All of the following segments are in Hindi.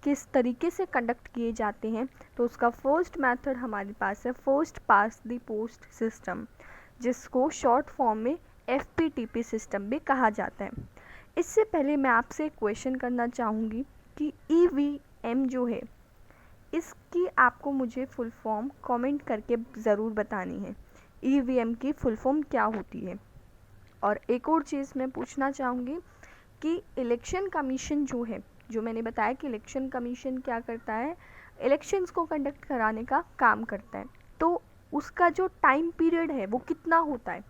किस तरीके से कंडक्ट किए जाते हैं, तो उसका फर्स्ट मेथड हमारे पास है first pass the post system, जिसको शॉर्ट फॉर्म में FPTP सिस्टम भी कहा जाता है। इससे पहले मैं आपसे एक क्वेश्चन करना चाहूँगी कि EVM जो है इसकी आपको मुझे फुल फॉर्म कमेंट करके ज़रूर बतानी है। EVM की फुल फॉर्म क्या होती है। और एक और चीज़ मैं पूछना चाहूँगी कि इलेक्शन कमीशन जो है, जो मैंने बताया कि इलेक्शन कमीशन क्या करता है, इलेक्शंस को कंडक्ट कराने का काम करता है, तो उसका जो टाइम पीरियड है वो कितना होता है।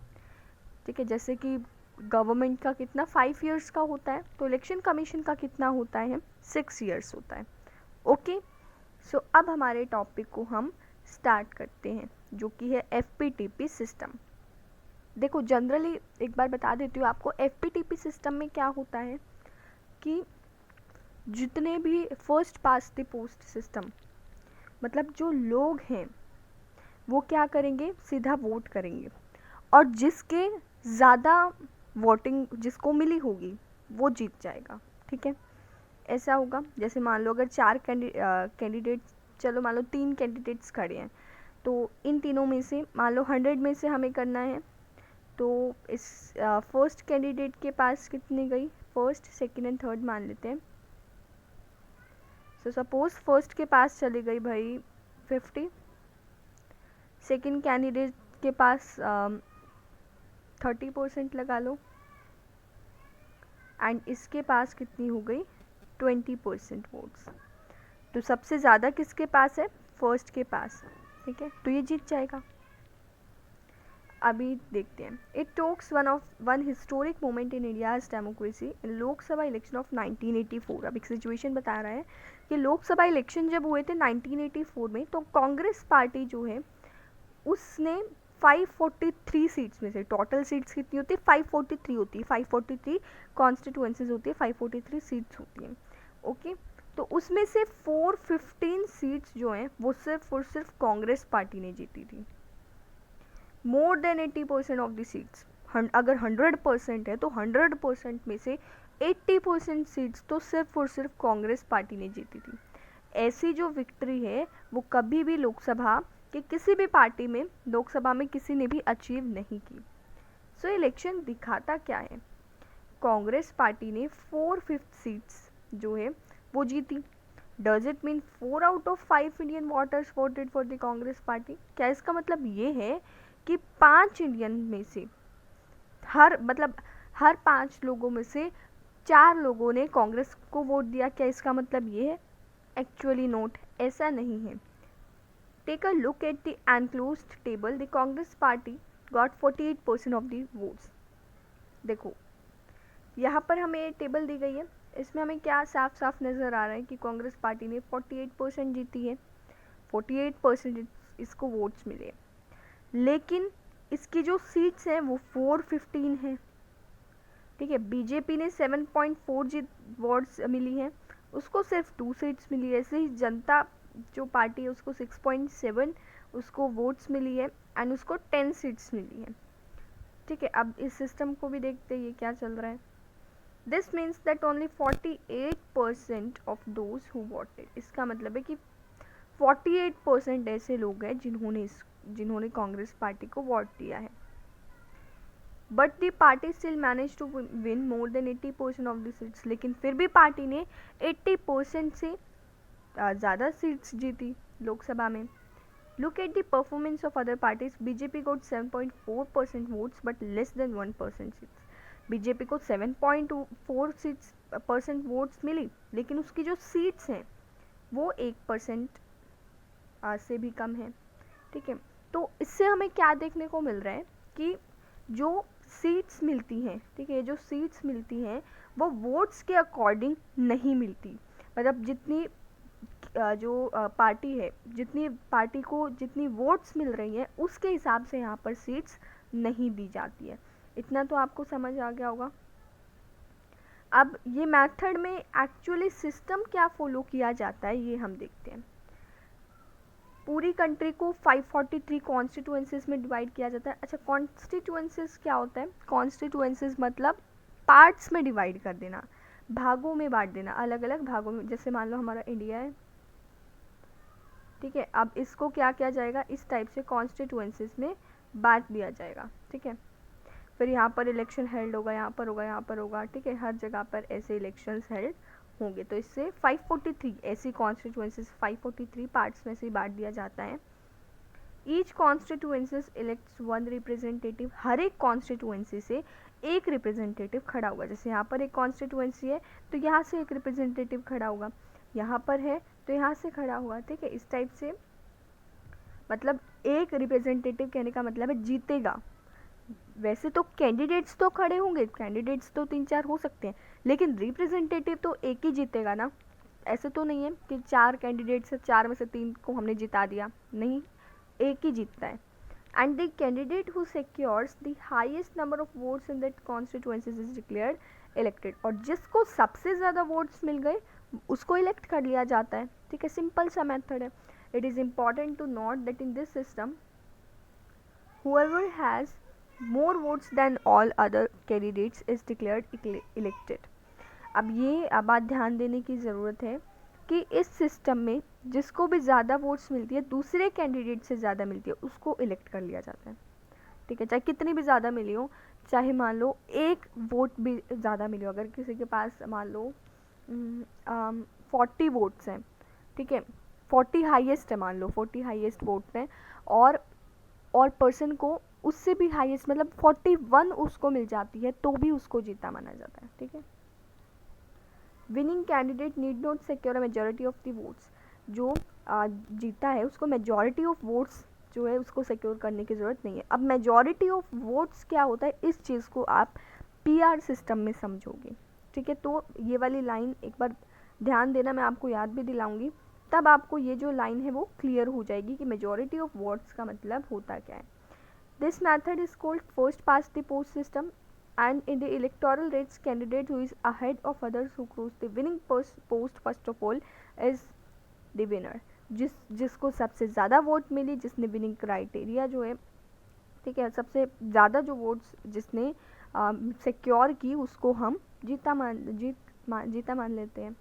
ठीक है, जैसे कि गवर्नमेंट का कितना 5 इयर्स का होता है, तो इलेक्शन कमीशन का कितना होता है 6 इयर्स होता है। ओके, सो अब हमारे टॉपिक को हम स्टार्ट करते हैं, जो कि है FPTP सिस्टम। देखो जनरली एक बार बता देती हूँ आपको, FPTP सिस्टम में क्या होता है कि जितने भी first pass the post system, मतलब जो लोग हैं वो क्या करेंगे, सीधा वोट करेंगे, और जिसके ज़्यादा वोटिंग जिसको मिली होगी वो जीत जाएगा। ठीक है, ऐसा होगा। जैसे मान लो अगर 4 कैंडिडेट, चलो मान लो 3 कैंडिडेट्स खड़े हैं, तो इन तीनों में से मान लो 100 में से हमें करना है, तो इस फर्स्ट कैंडिडेट के पास कितनी गई, फर्स्ट सेकंड एंड थर्ड मान लेते हैं। सो सपोज फर्स्ट के पास चली गई भाई 50, सेकंड कैंडिडेट के पास 30% लगा लो, एंड इसके पास कितनी हो गई 20% वोट्स। तो सबसे ज़्यादा किसके पास है, फर्स्ट के पास। ठीक है, तो ये जीत जाएगा। अभी देखते हैं, it talks one historic moment in India's democracy in Lok Sabha election of 1984। अब एक सिचुएशन बता रहा है कि लोकसभा इलेक्शन जब हुए थे 1984 में, तो कांग्रेस पार्टी जो है उसने 543 सीट्स में से, टोटल सीट्स कितनी होती है 543 होती है, 543 कॉन्स्टिट्यूएंसीज होती है, 543 सीट्स होती हैं। ओके, तो उसमें से 415 सीट्स जो हैं वो सिर्फ और सिर्फ कांग्रेस पार्टी ने जीती थी। मोर देन 80% ऑफ द सीट्स, अगर 100% है तो 100% में से 80% सीट्स तो सिर्फ और सिर्फ कांग्रेस पार्टी ने जीती थी। ऐसी जो विक्ट्री है वो कभी भी लोकसभा के किसी भी पार्टी में, लोकसभा में किसी ने भी अचीव नहीं की। सो इलेक्शन दिखाता क्या है, कांग्रेस पार्टी ने 4/5 सीट्स जो है वो जीती। Does it mean 4 out of 5 Indian voters voted for the Congress party. क्या इसका मतलब ये है कि 5 इंडियन में से हर 5 लोगों में से 4 लोगों ने कांग्रेस को वोट दिया। क्या इसका मतलब ये है? एक्चुअली नोट, ऐसा नहीं है। Take a look at the enclosed table, the Congress party got 48% of the votes. देखो यहाँ पर हमें टेबल दी गई है, इसमें हमें क्या साफ साफ नज़र आ रहा है कि कांग्रेस पार्टी ने 48% जीती है, 48% इसको वोट्स मिले। लेकिन इसकी जो सीट्स हैं वो 415 हैं। ठीक है, बीजेपी ने 7.4 वोट्स मिली हैं, उसको सिर्फ 2 सीट्स मिली है। ऐसे ही जनता जो पार्टी है उसको 6.7 उसको वोट्स मिली है, एंड उसको 10 सीट्स मिली है। ठीक है, अब इस सिस्टम को भी देखते हैं ये क्या चल रहा है। This means that only 48% of those who voted, इसका मतलब है कि 48% ऐसे लोग हैं जिन्होंने कांग्रेस पार्टी को वोट दिया है। But the party still manage to win more than 80% of the seats, लेकिन फिर भी पार्टी ने 80% से ज़्यादा सीट्स जीती लोकसभा में। Look at the performance of other parties, BJP got 7.4% votes but less than 1% seats. BJP को 7.4% वोट्स मिली, लेकिन उसकी जो सीट्स हैं वो 1% से भी कम है। ठीक है, तो इससे हमें क्या देखने को मिल रहा है कि जो सीट्स मिलती हैं, ठीक है, जो सीट्स मिलती हैं वो वोट्स के अकॉर्डिंग नहीं मिलती। मतलब जितनी जो पार्टी है, जितनी पार्टी को जितनी वोट्स मिल रही हैं उसके हिसाब से यहाँ पर सीट्स नहीं दी जाती है। इतना तो आपको समझ आ गया होगा। अब ये मेथड में एक्चुअली सिस्टम क्या फॉलो किया जाता है ये हम देखते हैं। पूरी कंट्री को 543 कॉन्स्टिट्यूएंसीज में डिवाइड किया जाता है। अच्छा, कॉन्स्टिट्यूएंसीज क्या होता है? कॉन्स्टिट्यूएंसीज मतलब पार्ट्स में डिवाइड कर देना। भागों में बांट देना, अलग अलग भागों में। जैसे मान लो हमारा इंडिया है, ठीक है, अब इसको क्या किया जाएगा, इस टाइप से कॉन्स्टिट्यूएंसीज में बांट दिया जाएगा, ठीक है। फिर यहाँ पर इलेक्शन हेल्ड होगा, यहाँ पर होगा, यहाँ पर होगा, ठीक है, हर जगह पर ऐसे इलेक्शंस हेल्ड होंगे। तो इससे 543 ऐसी कॉन्स्टिट्यूएंसीज 543 पार्ट्स में से बांट दिया जाता है। Each constituencies elects one representative, हर एक कॉन्स्टिट्यूएंसी से एक रिप्रेजेंटेटिव खड़ा होगा। जैसे यहाँ पर एक कॉन्स्टिट्यूएंसी है तो यहाँ से एक रिप्रेजेंटेटिव खड़ा होगा, यहाँ पर है तो यहाँ से खड़ा होगा, ठीक है। इस टाइप से मतलब एक रिप्रेजेंटेटिव कहने का मतलब है जीतेगा। वैसे तो कैंडिडेट्स तो खड़े होंगे, कैंडिडेट्स तो 3-4 हो सकते हैं, लेकिन रिप्रेजेंटेटिव तो एक ही जीतेगा ना। ऐसे तो नहीं है कि 4 कैंडिडेट्स है, 4 में से 3 को हमने जिता दिया, नहीं, एक ही जीतता है। And the candidate who secures the highest number of votes in that constituencies is declared elected, और जिसको सबसे ज़्यादा वोट्स मिल गए उसको इलेक्ट कर लिया जाता है, ठीक है। सिंपल सा मेथड है। It is important to note that in this system whoever has more votes than all other candidates is declared elected। अब ये बात ध्यान देने की ज़रूरत है कि इस सिस्टम में जिसको भी ज़्यादा वोट्स मिलती है, दूसरे कैंडिडेट से ज़्यादा मिलती है, उसको इलेक्ट कर लिया जाता है, ठीक है। चाहे कितनी भी ज़्यादा मिली हो, चाहे मान लो एक वोट भी ज़्यादा मिली हो, अगर किसी के पास मान लो 40 वोट्स हैं, ठीक है, 40 हाईएस्ट है, मान लो 40 हाईएस्ट वोट हैं, और पर्सन को उससे भी हाईएस्ट मतलब 41 उसको मिल जाती है, तो भी उसको जीता माना जाता है, ठीक है। Winning candidate need not secure a majority of the votes, जो जीता है उसको मेजॉरिटी ऑफ वोट्स जो है उसको सिक्योर करने की ज़रूरत नहीं है। अब मेजॉरिटी ऑफ वोट्स क्या होता है, इस चीज़ को आप पीआर सिस्टम में समझोगे, ठीक है। तो ये वाली लाइन एक बार ध्यान देना, मैं आपको याद भी दिलाऊंगी, तब आपको ये जो लाइन है वो क्लियर हो जाएगी कि मेजॉरिटी ऑफ वोट्स का मतलब होता क्या है। This method is called first past the post system, and in the electoral rates candidate who is ahead of others who cross the winning post first of all is the winner। जिसको सबसे ज़्यादा वोट मिली, जिसने विनिंग क्राइटेरिया जो है, ठीक है, सबसे ज़्यादा जो वोट्स जिसने सिक्योर की, उसको हम जीता मान लेते हैं।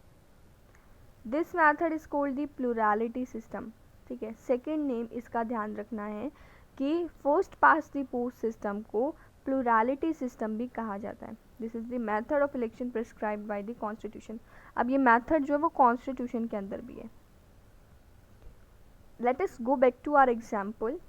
This method is called the plurality system, ठीक है। सेकेंड नेम इसका ध्यान रखना है कि first past the post system को प्लूरलिटी सिस्टम भी कहा जाता है। This is the method of election prescribed by the constitution. अब ये मेथड जो है वो कॉन्स्टिट्यूशन के अंदर भी है। Let us go back to our example.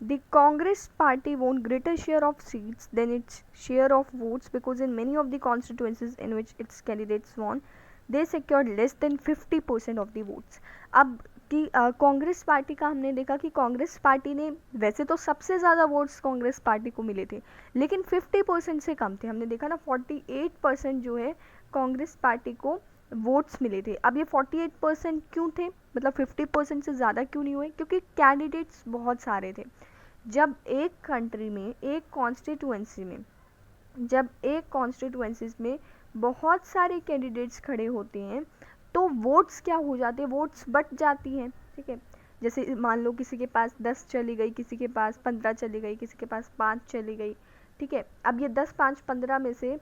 The Congress party won greater share of seats than its share of votes because in many of the constituencies in which its candidates won, they secured less than 50% of the votes। अब कि कांग्रेस पार्टी का हमने देखा कि कांग्रेस पार्टी ने, वैसे तो सबसे ज़्यादा वोट्स कांग्रेस पार्टी को मिले थे, लेकिन 50% से कम थे। हमने देखा ना 48% जो है कांग्रेस पार्टी को वोट्स मिले थे। अब ये 48% क्यों थे, मतलब 50% से ज़्यादा क्यों नहीं हुए, क्योंकि कैंडिडेट्स बहुत सारे थे। जब एक कंट्री में, एक कॉन्स्टिट्यूएंसीज में बहुत सारे कैंडिडेट्स खड़े होते हैं, तो वोट्स क्या हो जाते हैं, वोट्स बट जाती हैं, ठीक है। जैसे मान लो किसी के पास 10 चली गई, किसी के पास 15 चली गई, किसी के पास 5 चली गई, ठीक है। अब ये 10, 5, 15 में से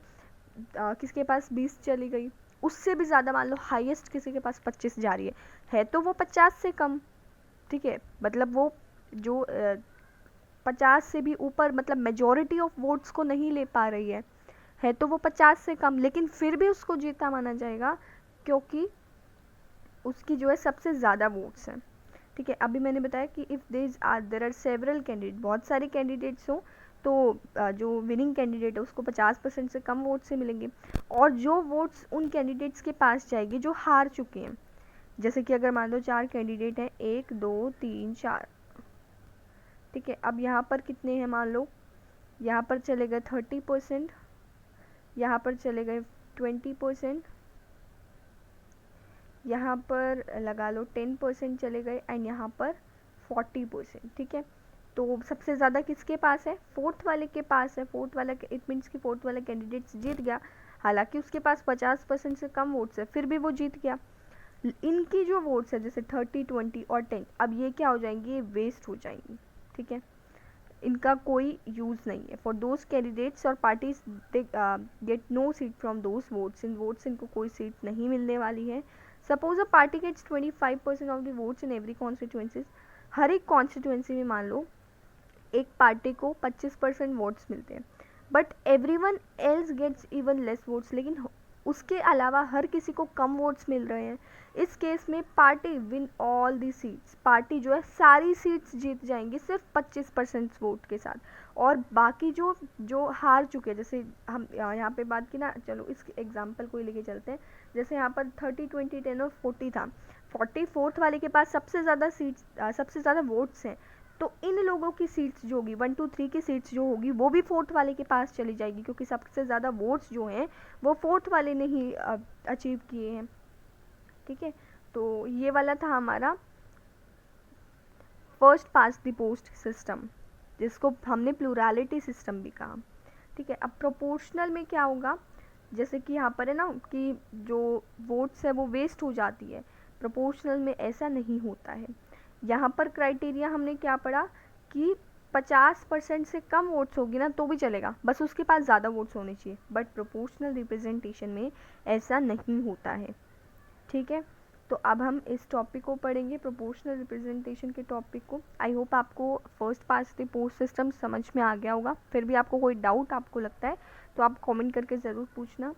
किसी के पास 20 चली गई, उससे भी ज़्यादा मान लो हाईएस्ट किसी के पास 25 जा रही है तो वो 50 से कम, ठीक है, मतलब वो जो 50 से भी ऊपर, मतलब मेजॉरिटी ऑफ वोट्स को नहीं ले पा रही है तो वो 50 से कम, लेकिन फिर भी उसको जीता माना जाएगा क्योंकि उसकी जो है सबसे ज़्यादा वोट्स हैं, ठीक है। अभी मैंने बताया कि if there are several candidate, बहुत सारे कैंडिडेट्स हो, तो जो विनिंग कैंडिडेट है उसको 50% से कम वोट से मिलेंगे, और जो वोट्स उन कैंडिडेट्स के पास जाएगी जो हार चुके हैं। जैसे कि अगर मान लो 4 कैंडिडेट हैं, 1 2 3 4, ठीक है। अब यहाँ पर कितने हैं, मान लो यहाँ पर चले गए 30%, यहाँ पर चले गए 20%, यहाँ पर लगा लो 10% चले गए, एंड यहाँ पर 40%, ठीक है। तो सबसे ज़्यादा किसके पास है, फोर्थ वाले के पास है। फोर्थ वाला, इट मीन्स कि फोर्थ वाला कैंडिडेट जीत गया, हालांकि उसके पास 50% से कम वोट्स है, फिर भी वो जीत गया। इनकी जो वोट्स है जैसे 30, 20 और 10, अब ये क्या हो जाएंगी, ये वेस्ट हो जाएंगी, ठीक है। इनका कोई यूज़ नहीं है। फॉर दोज कैंडिडेट्स और parties they get no seat from those votes, इन वोट्स इनको कोई सीट नहीं मिलने वाली है। Suppose a party gets 25% of the votes in every constituencies, हर एक कॉन्स्टिट्यूंसी में मान लो एक पार्टी को 25% वोट्स मिलते हैं, but everyone else gets even less votes, लेकिन उसके अलावा हर किसी को कम वोट्स मिल रहे हैं। इस केस में party win all the seats, party जो है सारी सीट्स जीत जाएंगी सिर्फ 25% वोट के साथ, और बाकी जो जो हार चुके हैं, जैसे हम यहाँ पे बात की ना, चलो इस एग्जांपल को ही लेके चलते हैं। जैसे यहाँ पर 30, 20, 10 और 40 था, 44th वाले के पास सबसे ज़्यादा सीट्स, सबसे ज़्यादा वोट्स हैं, तो इन लोगों की सीट्स जो होगी 1, 2, 3 की सीट्स जो होगी वो भी 4th वाले के पास चली जाएगी, क्योंकि सबसे ज़्यादा वोट्स जो हैं वो 4th वाले ने ही अचीव किए हैं। ठीक है, तो ये वाला था हमारा first past the post system, जिसको हमने प्लूरलिटी सिस्टम भी कहा। ठीक है, अब प्रोपोर्शनल में क्या होगा, जैसे कि यहाँ पर है ना कि जो वोट्स है वो वेस्ट हो जाती है, प्रोपोर्शनल में ऐसा नहीं होता है। यहाँ पर क्राइटेरिया हमने क्या पढ़ा कि 50% से कम वोट्स होगी ना तो भी चलेगा, बस उसके पास ज़्यादा वोट्स होने चाहिए, बट प्रोपोर्शनल रिप्रेजेंटेशन में ऐसा नहीं होता है। ठीक है, तो अब हम इस टॉपिक को पढ़ेंगे, प्रोपोर्शनल रिप्रेजेंटेशन के टॉपिक को। आई होप आपको first past the post system समझ में आ गया होगा। फिर भी आपको कोई डाउट आपको लगता है तो आप कमेंट करके ज़रूर पूछना।